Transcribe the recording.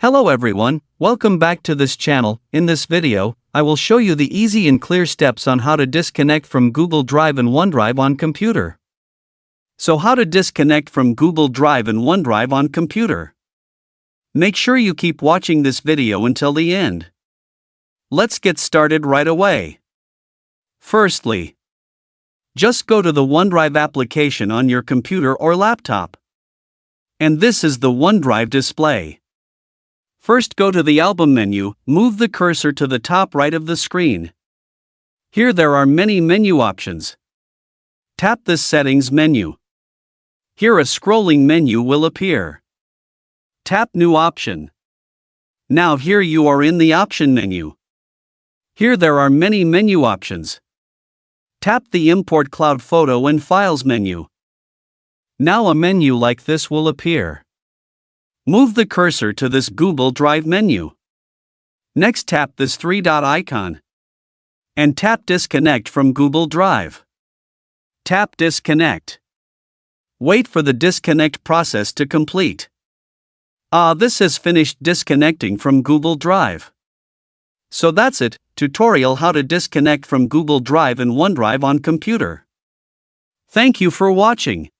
Hello everyone, welcome back to this channel. In this video, I will show you the easy and clear steps on how to disconnect from Google Drive and OneDrive on computer. So how to disconnect from Google Drive and OneDrive on computer? Make sure you keep watching this video until the end. Let's get started right away. Firstly, just go to the OneDrive application on your computer or laptop. And this is the OneDrive display. First go to the album menu, move the cursor to the top right of the screen. Here there are many menu options. Tap this settings menu. Here a scrolling menu will appear. Tap new option. Now here you are in the option menu. Here there are many menu options. Tap the import cloud photo and files menu. Now a menu like this will appear. Move the cursor to this Google Drive menu. Next tap this three-dot icon. And tap Disconnect from Google Drive. Tap Disconnect. Wait for the disconnect process to complete. This has finished disconnecting from Google Drive. So that's it, tutorial how to disconnect from Google Drive and OneDrive on computer. Thank you for watching.